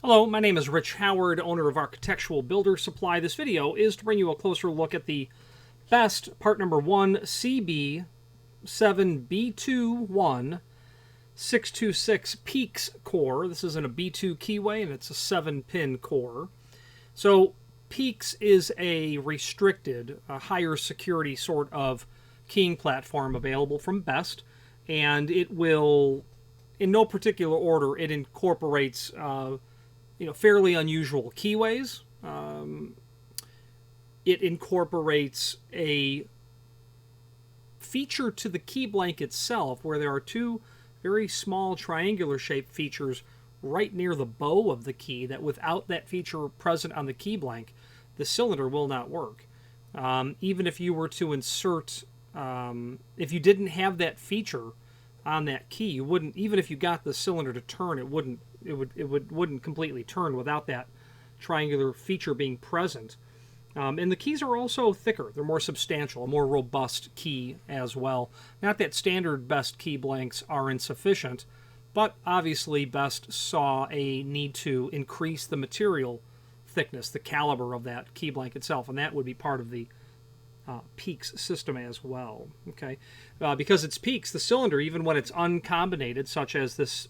Hello, my name is Rich Howard, owner of Architectural Builder Supply. This video is to bring you a closer look at the best part number 1CB7B21626 Peaks core. This is in a B2 keyway and it's a 7-pin core. So Peaks is a restricted, higher security sort of keying platform available from Best, and it will, in no particular order, it incorporates fairly unusual keyways. It incorporates a feature to the key blank itself where there are two very small triangular shaped features right near the bow of the key that without that feature present on the key blank, the cylinder will not work. Even if you were to insert, if you didn't have that feature on that key, you wouldn't, even if you got the cylinder to turn, it wouldn't completely turn without that triangular feature being present. And the keys are also thicker. They're more substantial, a more robust key as well. Not that standard Best key blanks are insufficient, but obviously Best saw a need to increase the material thickness, the caliber of that key blank itself, and that would be part of the Peaks system as well. Okay, because it's Peaks, the cylinder, even when it's uncombinated, such as this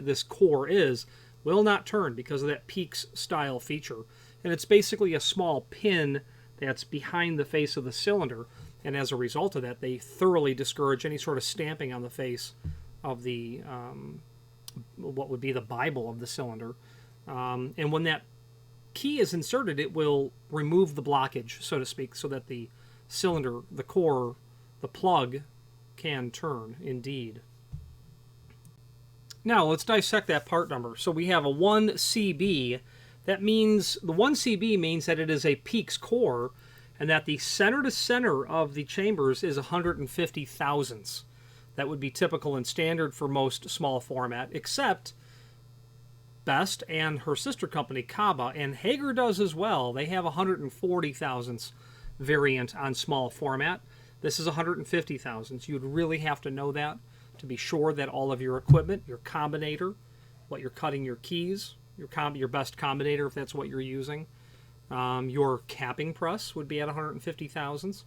this core is, will not turn because of that Peaks style feature. And it's basically a small pin that's behind the face of the cylinder, and as a result of that, they thoroughly discourage any sort of stamping on the face of the what would be the Bible of the cylinder. And when that key is inserted, it will remove the blockage, so to speak, so that the cylinder, the core, the plug can turn indeed. Now let's dissect that part number. So we have a 1CB. That means the 1CB means that it is a Peaks core and that the center to center of the chambers is 150 thousandths. That would be typical and standard for most small format, except Best and her sister company Kaba, and Hager does as well. They have 140 thousandths variant on small format. This is 150 thousandths. You'd really have to know that to be sure that all of your equipment, your combinator, what you're cutting your keys, your Best combinator if that's what you're using, your capping press would be at 150 thousandths.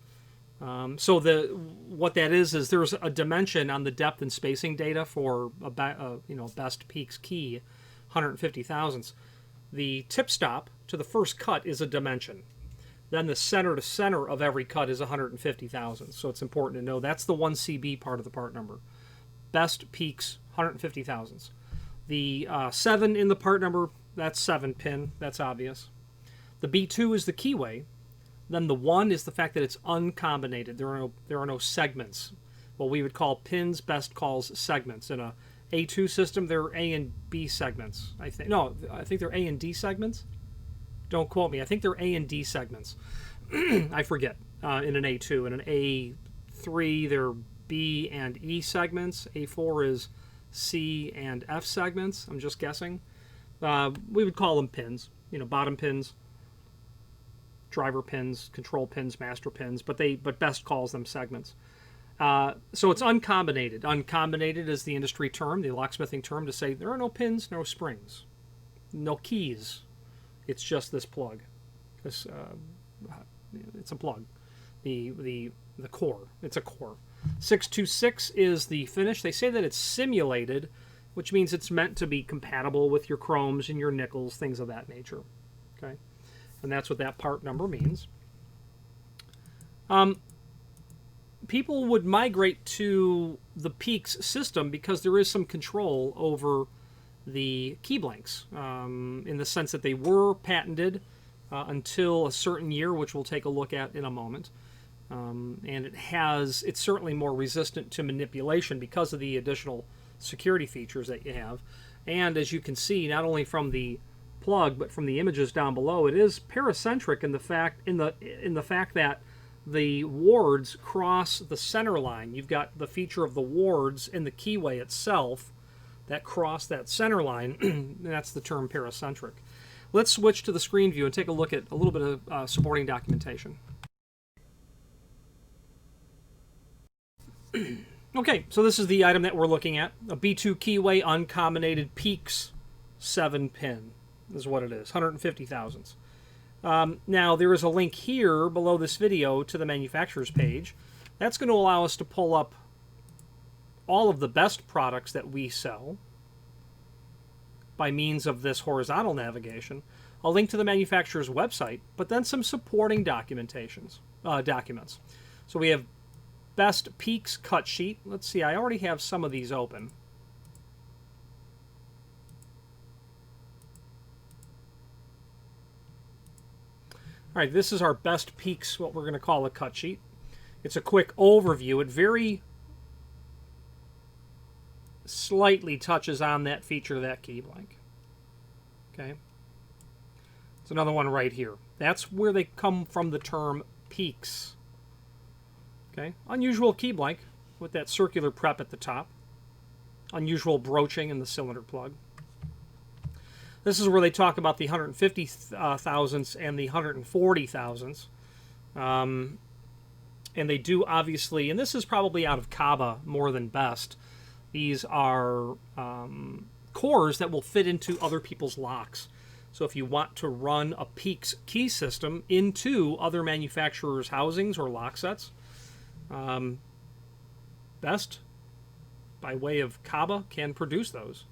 So what that is there's a dimension on the depth and spacing data for a Best Peaks key, 150 thousandths. The tip stop to the first cut is a dimension. Then the center to center of every cut is 150 thousandths. So it's important to know that's the 1CB part of the part number. Best Peaks, 150 thousandths. The 7 in the part number, that's 7-pin. That's obvious. The B2 is the keyway. Then the 1 is the fact that it's uncombinated. There are no segments. What we would call pins, Best calls segments. In a A2 system, there are A and B segments. I think they're A and D segments. Don't quote me. I think they're A and D segments. I forget. In an A2. In an A3, they're B and E segments. A4 is C and F segments. I'm just guessing. We would call them pins. Bottom pins, driver pins, control pins, master pins. But Best calls them segments. So it's uncombinated. Uncombinated is the industry term, the locksmithing term, to say there are no pins, no springs, no keys. It's just this plug. It's a plug. The core. It's a core. 626 is the finish. They say that it's simulated, which means it's meant to be compatible with your chromes and your nickels, things of that nature. Okay, and that's what that part number means. People would migrate to the Peaks system because there is some control over the key blanks, in the sense that they were patented until a certain year, which we'll take a look at in a moment. And it's certainly more resistant to manipulation because of the additional security features that you have. And as you can see, not only from the plug but from the images down below, it is paracentric in the fact that the wards cross the center line. You've got the feature of the wards in the keyway itself that cross that center line, and that's the term paracentric. Let's switch to the screen view and take a look at a little bit of supporting documentation. Okay, so this is the item that we're looking at, a B2 keyway uncombinated Peaks 7 pin is what it is, 150 thousandths. Now, there is a link here below this video to the manufacturer's page. That's going to allow us to pull up all of the best products that we sell by means of this horizontal navigation. A link to the manufacturer's website, but then some supporting documents. So we have best Peaks cut sheet. Let's see, I already have some of these open. All right, this is our best Peaks, what we're going to call a cut sheet. It's a quick overview. It very slightly touches on that feature of that key blank. Okay. It's another one right here. That's where they come from, the term Peaks. Okay. Unusual key blank with that circular prep at the top. Unusual broaching in the cylinder plug. This is where they talk about the 150 thousandths and the 140 thousandths. And they do obviously, and this is probably out of Kaba more than best, these are cores that will fit into other people's locks. So if you want to run a Peaks key system into other manufacturers' housings or lock sets, Best, by way of Kaba, can produce those.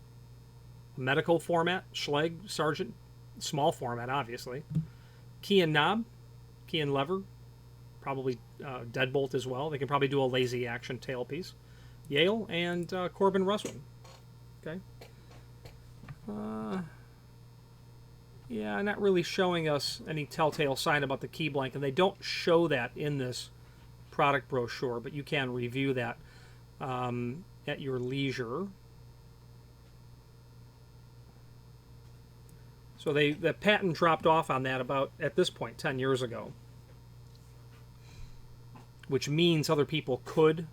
Medical format, Schlage, Sargent, small format, obviously. Key and knob, key and lever, probably deadbolt as well. They can probably do a lazy action tailpiece. Yale and Corbin Russwin. Okay. Yeah, not really showing us any telltale sign about the key blank, and they don't show that in this product brochure, but you can review that at your leisure. So the patent dropped off on that about, at this point, 10 years ago, which means other people could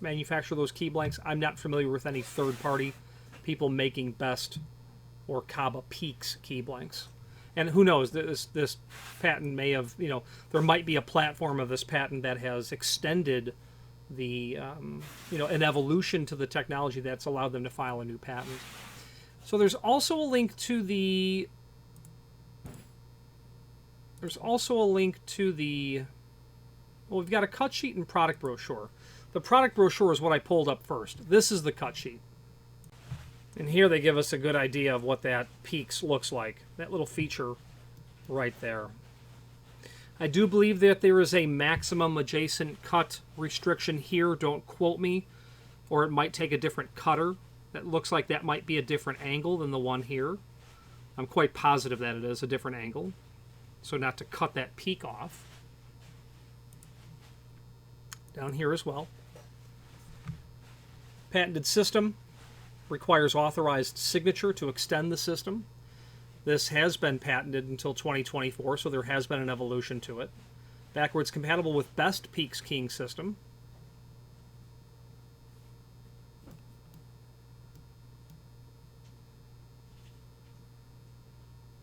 manufacture those key blanks. I'm not familiar with any third-party people making Best or Kaba Peaks key blanks. And who knows, this patent may have, there might be a platform of this patent that has extended the, an evolution to the technology that's allowed them to file a new patent. So there's also a link to the, well, we've got a cut sheet and product brochure. The product brochure is what I pulled up first. This is the cut sheet. And here they give us a good idea of what that Peaks looks like. That little feature right there. I do believe that there is a maximum adjacent cut restriction here. Don't quote me. Or it might take a different cutter. That looks like that might be a different angle than the one here. I'm quite positive that it is a different angle. So not to cut that peak off. Down here as well. Patented system. Requires authorized signature to extend the system. This has been patented until 2024, so there has been an evolution to it. Backwards compatible with Best Peaks keying system.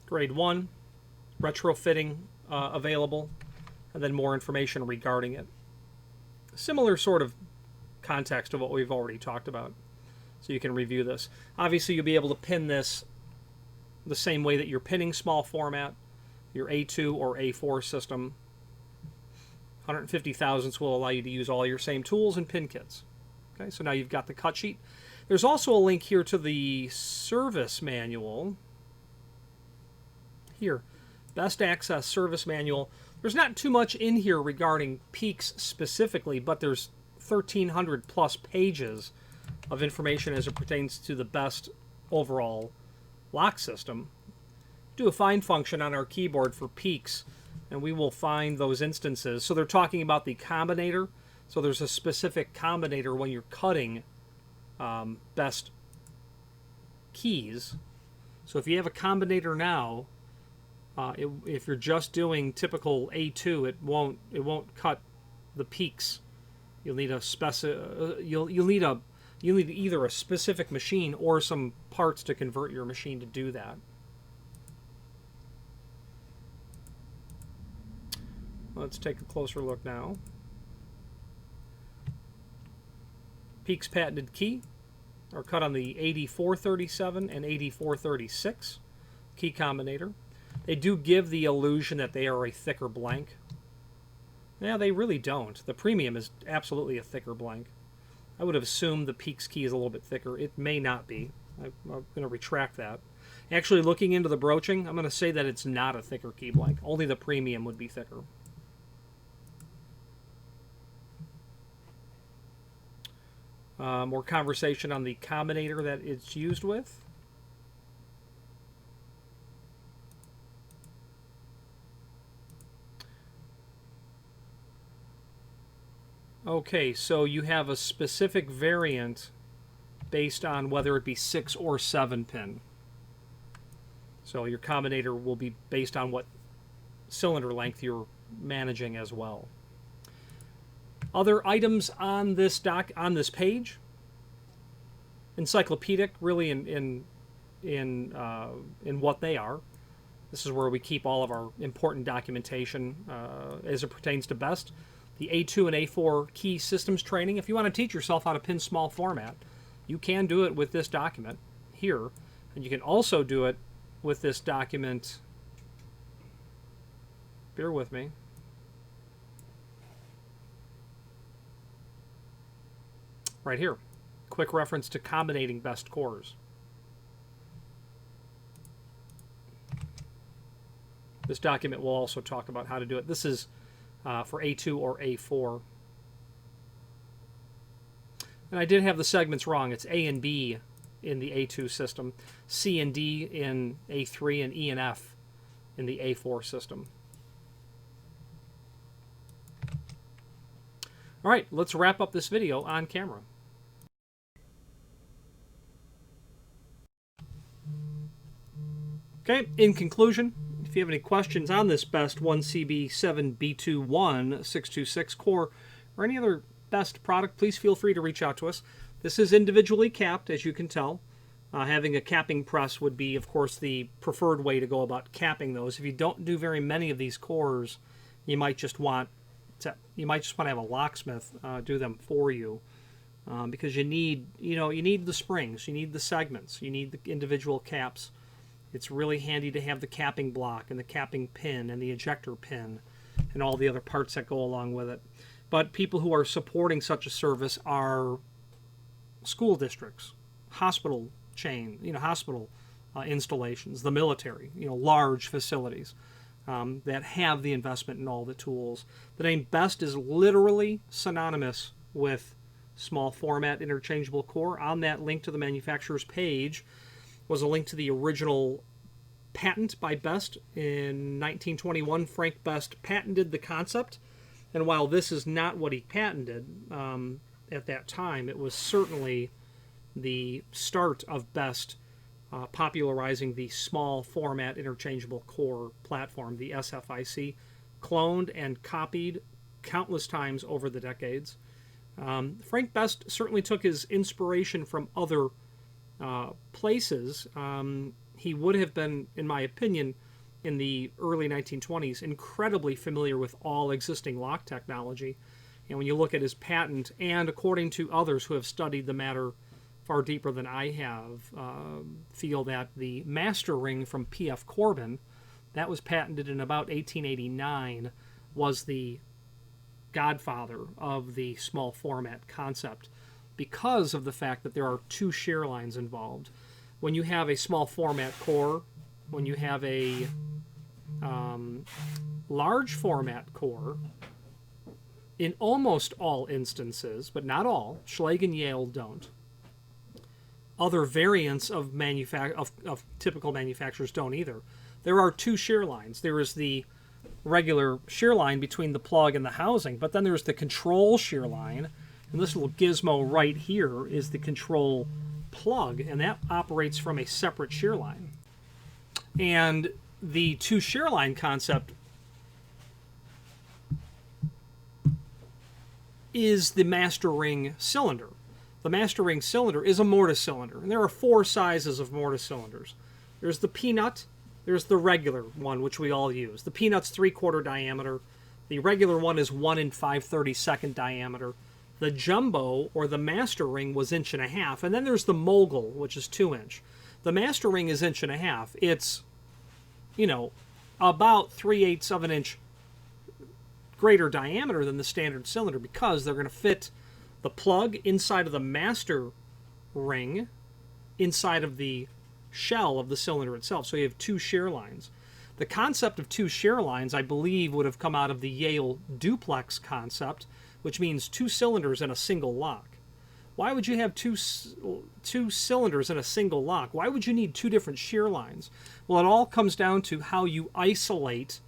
Grade 1, retrofitting available, and then more information regarding it. Similar sort of context to what we've already talked about. So you can review this. Obviously, you'll be able to pin this the same way that you're pinning small format, your A2 or A4 system. 150 thousandths will allow you to use all your same tools and pin kits. Okay, so now you've got the cut sheet. There's also a link here to the service manual. Here, Best Access Service Manual. There's not too much in here regarding Peaks specifically, but there's 1,300 plus pages of information as it pertains to the Best overall lock system. Do a find function on our keyboard for Peaks, and we will find those instances. So they're talking about the combinator. So there's a specific combinator when you're cutting Best keys. So if you have a combinator now, if you're just doing typical A2, it won't cut the Peaks. You'll need you'll need either a specific machine or some parts to convert your machine to do that. Let's take a closer look now. Peaks patented key. are cut on the 8437 and 8436 key combinator. They do give the illusion that they are a thicker blank. Yeah, they really don't. The premium is absolutely a thicker blank. I would have assumed the Peaks key is a little bit thicker. It may not be. I'm going to retract that. Actually, looking into the broaching, I'm going to say that it's not a thicker key blank. Only the premium would be thicker. More conversation on the combinator that it's used with. Okay, so you have a specific variant based on whether it be 6 or 7 pin. So your combinator will be based on what cylinder length you're managing as well. Other items on this page, encyclopedic, really in what they are. This is where we keep all of our important documentation as it pertains to BEST. The A2 and A4 key systems training. If you want to teach yourself how to pin small format, you can do it with this document here, and you can also do it with this document. Bear with me. Right here. Quick reference to combinating BEST cores. This document will also talk about how to do it. This is for A2 or A4. And I did have the segments wrong. It's A and B in the A2 system, C and D in A3, and E and F in the A4 system. All right, let's wrap up this video on camera. Okay, in conclusion, if you have any questions on this BEST 1CB7B21626 core or any other BEST product, please feel free to reach out to us. This is individually capped, as you can tell. Having a capping press would be, of course, the preferred way to go about capping those. If you don't do very many of these cores, you might just want to have a locksmith do them for you, because you need the springs, you need the segments, you need the individual caps. It's really handy to have the capping block and the capping pin and the ejector pin and all the other parts that go along with it. But people who are supporting such a service are school districts, hospital chain, hospital installations, the military, large facilities that have the investment in all the tools. The name BEST is literally synonymous with small format interchangeable core. On that link to the manufacturer's page was a link to the original patent by BEST. In 1921, Frank BEST patented the concept, and while this is not what he patented at that time, it was certainly the start of BEST popularizing the small format interchangeable core platform, the SFIC, cloned and copied countless times over the decades. Frank BEST certainly took his inspiration from other places. He would have been, in my opinion, in the early 1920s, incredibly familiar with all existing lock technology. And when you look at his patent, and according to others who have studied the matter far deeper than I have, feel that the master ring from P.F. Corbin, that was patented in about 1889, was the godfather of the small format concept, because of the fact that there are two shear lines involved. When you have a small format core, when you have a large format core, in almost all instances, but not all, Schlage and Yale don't. Other variants of typical manufacturers don't either. There are two shear lines. There is the regular shear line between the plug and the housing, but then there's the control shear line, and this little gizmo right here is the control plug, and that operates from a separate shear line. And the two shear line concept is the master ring cylinder. The master ring cylinder is a mortise cylinder, and there are four sizes of mortise cylinders. There's the peanut, there's the regular one, which we all use. The peanut's 3/4 diameter. The regular one is 1 5/32 diameter. The jumbo or the master ring was 1.5 inches, and then there's the mogul, which is 2 inch. The master ring is 1.5 inches. It's, you know, about 3/8 of an inch greater diameter than the standard cylinder, because they're going to fit the plug inside of the master ring inside of the shell of the cylinder itself. So you have 2 shear lines. The concept of 2 shear lines, I believe, would have come out of the Yale duplex concept, which means 2 cylinders in a single lock. Why would you have two cylinders in a single lock? Why would you need 2 different shear lines? Well, it all comes down to how you isolate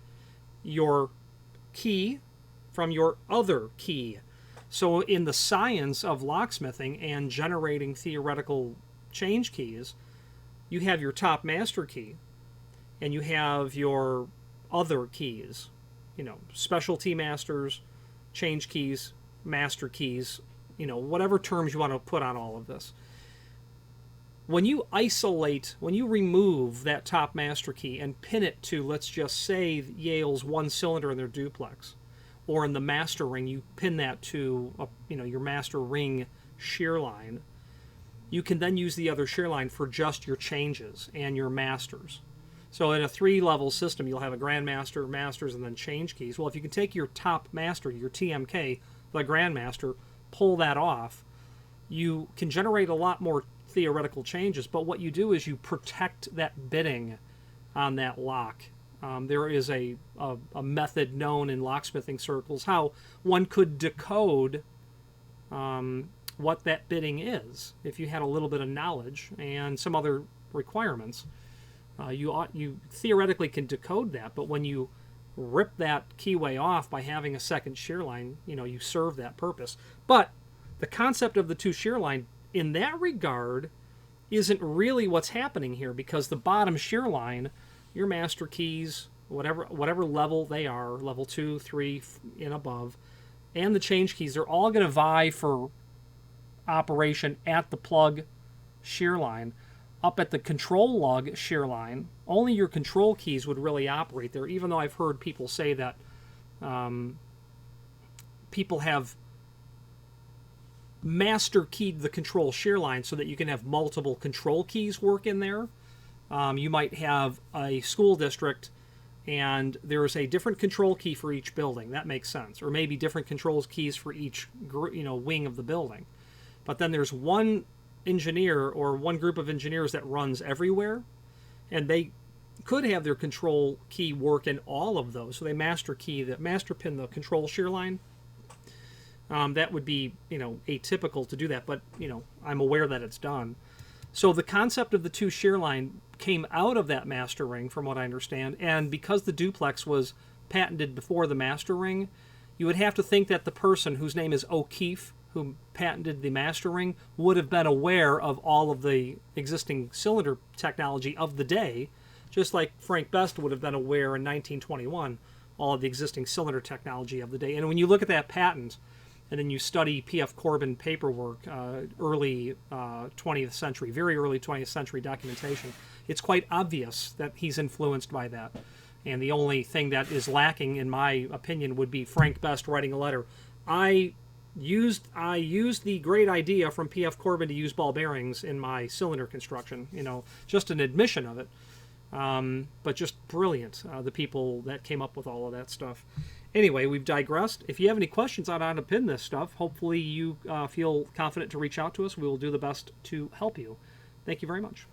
your key from your other key. So in the science of locksmithing and generating theoretical change keys, you have your top master key and you have your other keys, you know, specialty masters, change keys, master keys, you know, whatever terms you want to put on all of this. When you isolate, when you remove that top master key and pin it to, let's just say, Yale's 1 cylinder in their duplex, or in the master ring, you pin that to, you know, your master ring shear line, you can then use the other shear line for just your changes and your masters. So in a 3-level system, you'll have a grandmaster, masters, and then change keys. Well, if you can take your top master, your TMK, the grandmaster, pull that off, you can generate a lot more theoretical changes. But what you do is you protect that bitting on that lock. There is a method known in locksmithing circles how one could decode what that bitting is if you had a little bit of knowledge and some other requirements. You theoretically can decode that, but when you rip that keyway off by having a second shear line, you know, you serve that purpose. But the concept of the 2 shear line in that regard isn't really what's happening here, because the bottom shear line, your master keys, whatever level they are, level 2, 3, and above, and the change keys, they're all going to vie for operation at the plug shear line. Up at the control lug shear line, only your control keys would really operate there, even though I've heard people say that people have master keyed the control shear line so that you can have multiple control keys work in there. You might have a school district and there's a different control key for each building. That makes sense. Or maybe different controls keys for each wing of the building. But then there's one engineer or one group of engineers that runs everywhere, and they could have their control key work in all of those. So they master pin the control shear line. That would be, you know, atypical to do that, but, you know, I'm aware that it's done. So the concept of the 2 shear line came out of that master ring, from what I understand, and because the duplex was patented before the master ring, you would have to think that the person whose name is O'Keefe, who patented the master ring, would have been aware of all of the existing cylinder technology of the day, just like Frank Best would have been aware in 1921 all of the existing cylinder technology of the day. And when you look at that patent, and then you study P.F. Corbin paperwork, early 20th century, very early 20th century documentation, it's quite obvious that he's influenced by that. And the only thing that is lacking, in my opinion, would be Frank Best writing a letter. I used the great idea from P.F. Corbin to use ball bearings in my cylinder construction. You know, just an admission of it. But just brilliant, the people that came up with all of that stuff. Anyway, we've digressed. If you have any questions on how to pin this stuff, hopefully you feel confident to reach out to us. We will do the best to help you. Thank you very much.